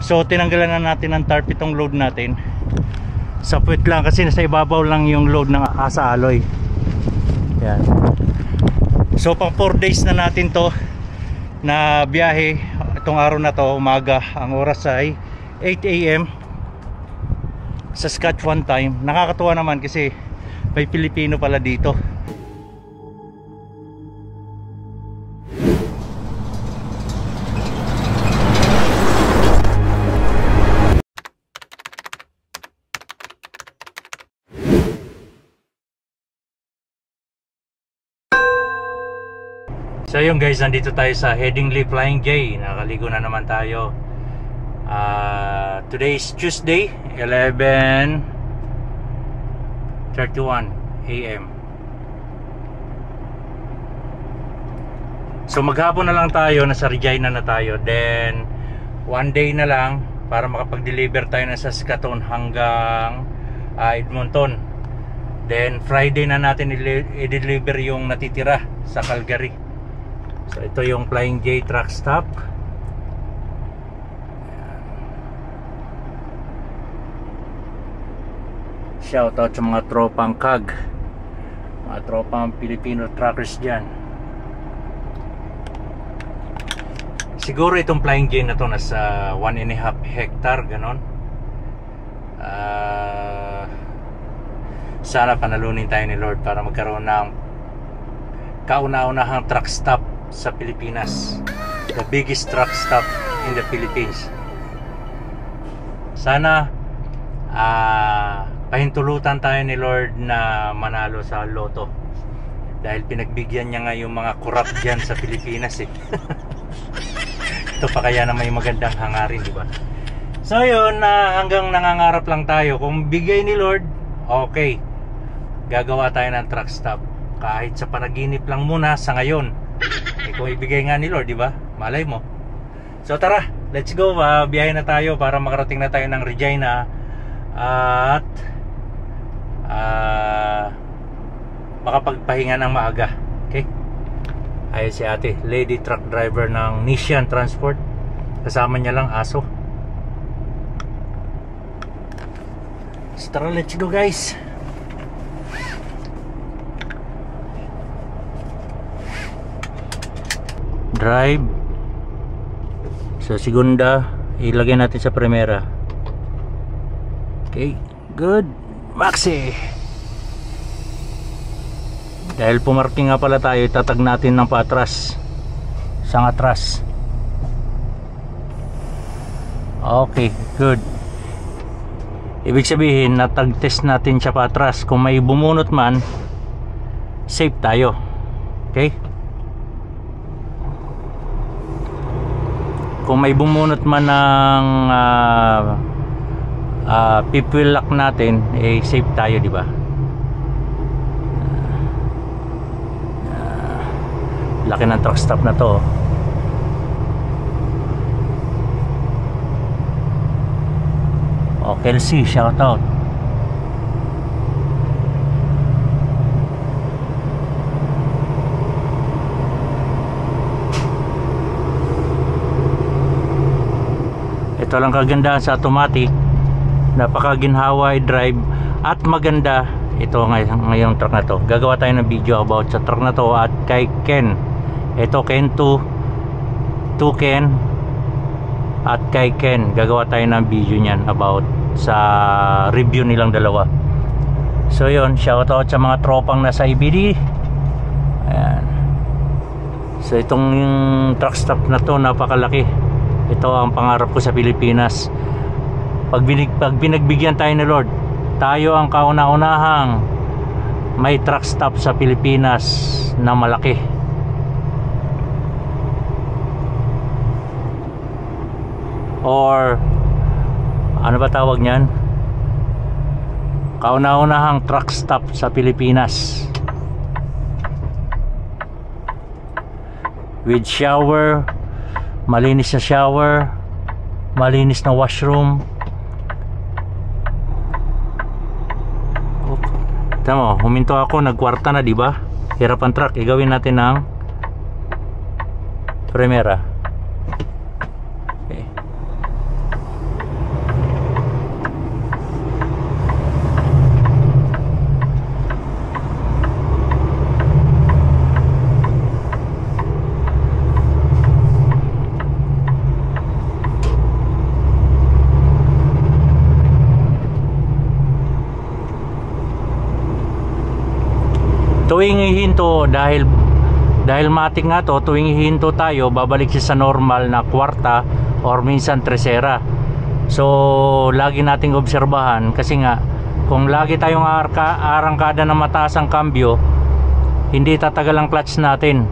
So tinanggalan na natin ng tarp itong load natin. Sa puwet lang kasi nasa ibabaw lang yung load ng Asa Alloy. Yan. So pang 4 days na natin to na biyahe. Itong araw na to, umaga. Ang oras ay 8 AM Saskatchewan time. Nakakatuwa naman kasi may Pilipino pala dito. So yun guys, nandito tayo sa Headingley Flying J. Nakaligo na naman tayo. Today is Tuesday, 11:31 AM. So maghapon na lang tayo, nasa Regina na tayo. Then 1 day na lang para makapag-deliver tayo ng Saskatoon hanggang Edmonton. Then Friday na natin i-deliver yung natitira sa Calgary. So ito yung Flying J truck stop. Shout out sa mga tropang CAG, mga tropang Filipino truckers dyan. Siguro itong Flying J na to nasa 1.5 hectare ganon. Sana panalunin tayo ni Lord para magkaroon ng kauna-unahang truck stop sa Pilipinas, the biggest truck stop in the Philippines. Sana pahintulutan tayo ni Lord na manalo sa loto, dahil pinagbigyan niya nga yung mga corrupt dyan sa Pilipinas eh. Ito pa kaya na may magandang hangarin, di ba? So yun, hanggang nangangarap lang tayo. Kung bigay ni Lord, okay, gagawa tayo ng truck stop kahit sa panaginip lang muna sa ngayon. Kung ibigay nga ni Lord, di ba? Malay mo. So tara, let's go. Biyahe na tayo para makarating na tayo ng Regina at makapagpahinga ng maaga. Okay? Ayun si ate, lady truck driver ng Nissan Transport. Kasama niya lang aso. So tara, let's go guys. Drive. So segunda ilagay natin sa primera. Okay, good. Maxi. Dahil pumarking nga pala tayo, itatag natin ng patras, sang atras. Okay, good. Ibig sabihin natag test natin siya patras. Kung may bumunot man, safe tayo. Okay. Kung may bumunot man ng people lock natin, eh safe tayo, di ba? Laki ng truck stop na to. Oh, Kelsey, shout out. Ito lang kagandahan sa automatic, napakaginhawa i-drive at maganda ito ngayong truck na to. Gagawa tayo ng video about sa truck na to at kay Ken. Ito Ken 2 Ken at kay Ken. Gagawa tayo ng video niyan about sa review nilang dalawa. So yun, shout out sa mga tropang nasa IBD. Ayan. So itong truck stop na to napakalaki. Ito ang pangarap ko sa Pilipinas. Pag binagbigyan tayo ni Lord, tayo ang kauna-unahang may truck stop sa Pilipinas na malaki. Or ano ba tawag niyan? Kauna-unahang truck stop sa Pilipinas. With shower, malinis na shower, malinis na washroom. Tama, huminto ako, nagkwarta na, di ba? Hirap ang truck, igawin natin ng primera. Okay. tuwing ihinto, dahil matik nga to, tuwing ihinto tayo, babalik siya sa normal na kwarta or minsan tresera. So lagi nating obserbahan, kasi nga kung lagi tayong arangkada na mataas ang kambyo, hindi tatagal ang clutch natin.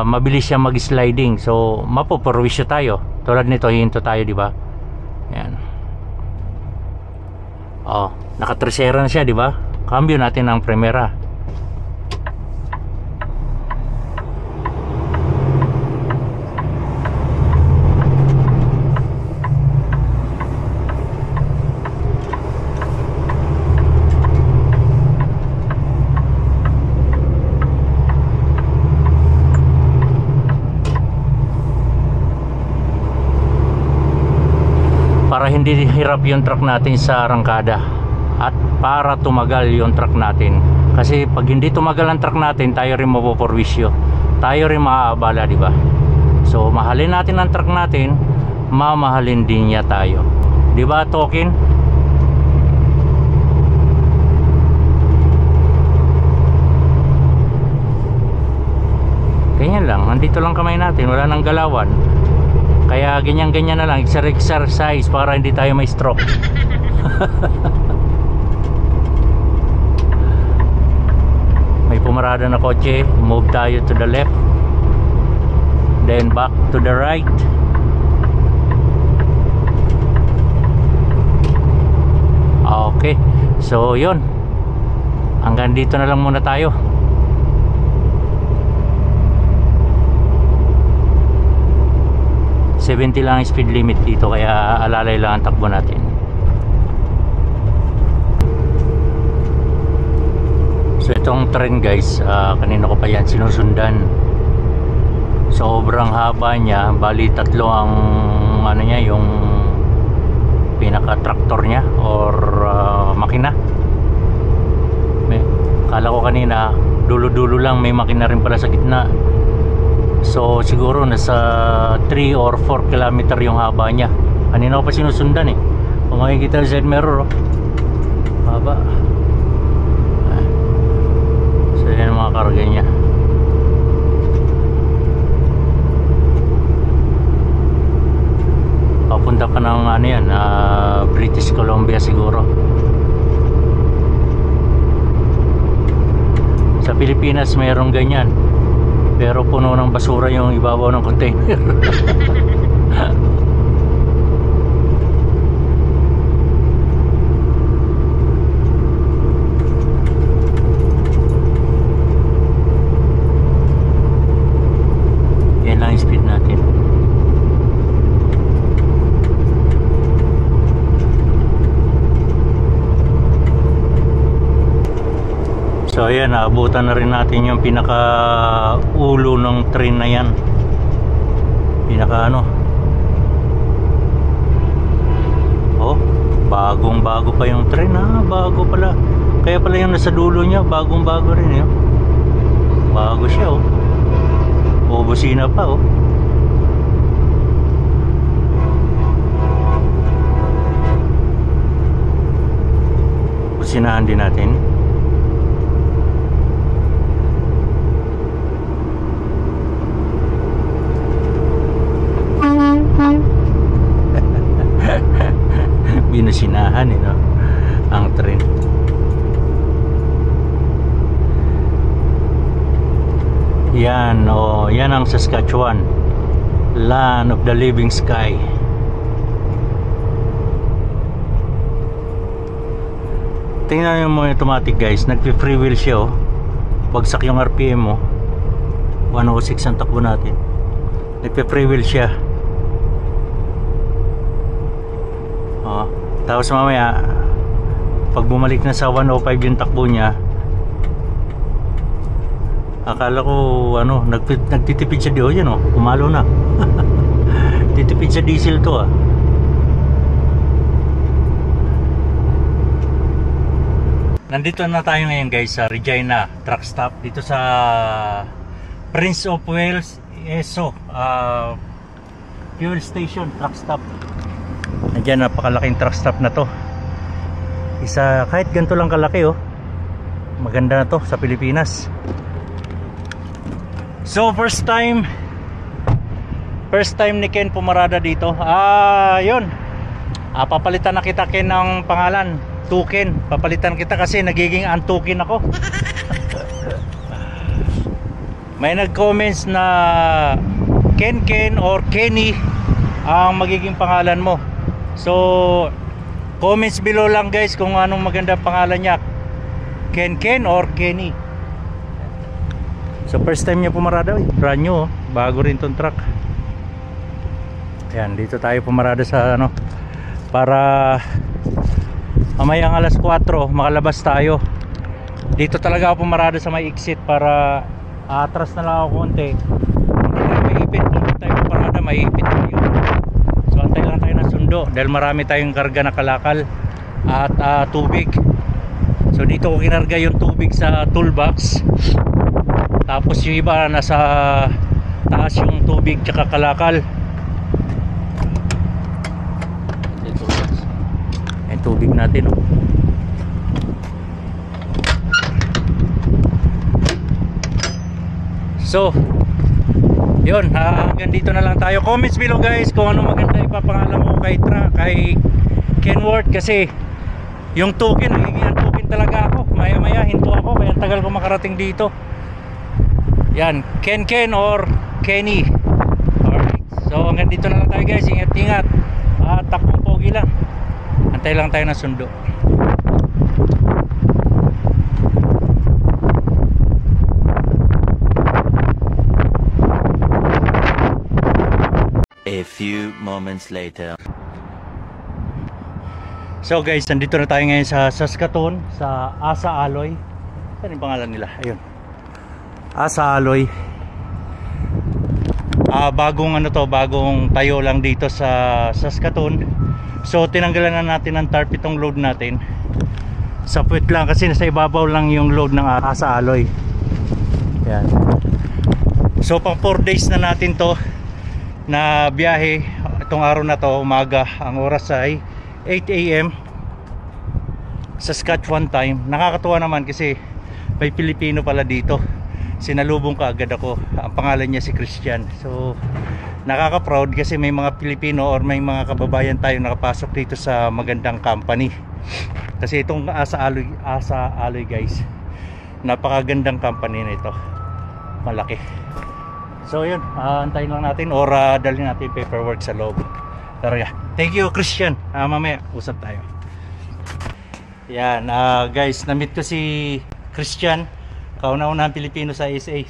Mabilis siya mag-sliding, so mapoporwisyo tayo. Tulad nito, hihinto tayo, di ba? Yan. Naka-tresera na siya, di ba? Cambio natin ang primera. Para hindi hirap yung truck natin sa arangkada at para tumagal yung truck natin, kasi pag hindi tumagal ang truck natin, tayo rin mapoporwisyo, tayo rin maaabala, di ba? So mahalin natin ang truck natin, mamahalin din niya tayo, di ba, Tokin? Ganyan lang, nandito lang kamay natin, wala nang galawan. Kaya ganyan-ganyan na lang, exercise para hindi tayo may stroke. May pumarada na kotse, move tayo to the left, then back to the right. Okay, so yun, hanggang dito na lang muna tayo. 70 lang ang speed limit dito, kaya alalay lang ang takbo natin. So itong train guys, kanina ko pa yan sinusundan. Sobrang haba niya, bali tatlo ang ano niya, yung pinaka traktor niya or makina. Kala ko kanina dulo-dulo lang, may makina rin pala sa gitna. So siguro nasa 3 or 4 kilometer yung haba niya. Kanina ko pa sinusundan eh. Kung makikita sa side mirror, haba. So yan ang mga karga niya. Papunta pa ng ano yan, British Columbia siguro. Sa Pilipinas mayroong ganyan, pero puno ng basura yung ibabaw ng container. Yan lang yung speed natin. So ayan, naabutan na rin natin yung pinaka ulo ng train na yan. Pinaka ano, oh, bagong bago pa yung train, bago pala. Kaya pala yung nasa dulo niya, bagong bago rin yun. Bago siya, oh, busina pa, oh. Businahan din natin. Binusinahan no? Ang train. Yan, yan ang Saskatchewan, land of the living sky. Tingnan nyo mo yung automatic guys, nagpi-free wheel siya, bagsak yung RPM mo, 106 ang takbo natin, nagpi-free wheel siya. Tapos mamaya pag bumalik na sa 105 yung takbo niya, akala ko ano, nagtitipid siya diyo, yan kumalo na. Titipid sa diesel to Nandito na tayo ngayon guys sa Regina truck stop, dito sa Prince of Wales ESO fuel station truck stop. Nandiyan, napakalaking truck stop na to. Isa, kahit ganito lang kalaki maganda na to sa Pilipinas. So first time ni Ken pumarada dito. Yun. Papalitan na kita, Ken, ng pangalan. Tukin. Papalitan kita kasi nagiging Antukin ako. May nag-comments na Ken or Kenny ang magiging pangalan mo. So comments below lang guys kung anong maganda pangalan niya, Ken or Kenny. So first time niya pumarada, brand new, bago rin tong truck. Ayan, dito tayo pumarada sa ano, para mamayang alas 4 makalabas tayo. Dito talaga ako pumarada sa may exit para atras na lang ako konti. May ipit, kung tayo pumarada may ipit tayo. So antay lang tayo ng sundo dahil marami tayong karga na kalakal at tubig. So dito ko kinarga yung tubig sa toolbox. Tapos yung iba nasa taas yung tubig tsaka kalakal. Yung tubig natin, oh. So yun, hanggang dito na lang tayo. Comments below guys kung ano maganda ipapangalan mo kay Kenworth, kasi yung Tukin, nagiging Tukin talaga ako. Maya maya hinto ako, kaya tagal ko makarating dito. Yan, Ken or Kenny. Alright, so hanggang dito na lang tayo guys. Ingat at takbong pogi lang. Antay lang tayo ng sundo. A few moments later. So guys, nandito na tayo ngayon sa Saskatoon, sa Asa Alloy. Saan yung pangalan nila? Ayun, Asa Alloy. Bagong ano to, bagong tayo lang dito sa Saskatoon. So tinanggalan na natin ng tarp itong load natin. Sa puwet lang kasi nasa ibabaw lang yung load ng Asa Alloy. Yan. So pang 4 days na natin to na biyahe. Itong araw na to, umaga. Ang oras ay 8 AM Saskatchewan time. Nakakatuwa naman kasi may Pilipino pala dito. Sinalubong ka agad ako. Ang pangalan niya si Christian. So nakaka-proud kasi may mga Pilipino or may mga kababayan tayo nakapasok dito sa magandang company. Kasi itong Asa Alloy guys, napakagandang company na ito. Malaki. So yun, antayin lang natin or dalhin natin yung paperwork sa loob. Tara, thank you Christian. Mamaya usap tayo. Yan, guys, na-meet ko si Christian, kauna-unahang Pilipino sa ASA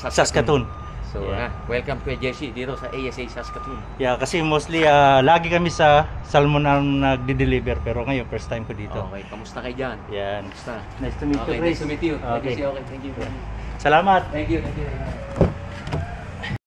Saskatoon. So welcome Kuya Jesse dito sa ASA Saskatoon. Yeah, kasi mostly lagi kami sa Salmon ang nagde-deliver, pero ngayon first time ko dito. Okay, kamusta kayo dyan? Yan. Kamusta? Nice to meet you, Okay, Chris. nice to meet you. Okay. Okay, thank you. Salamat. Thank you.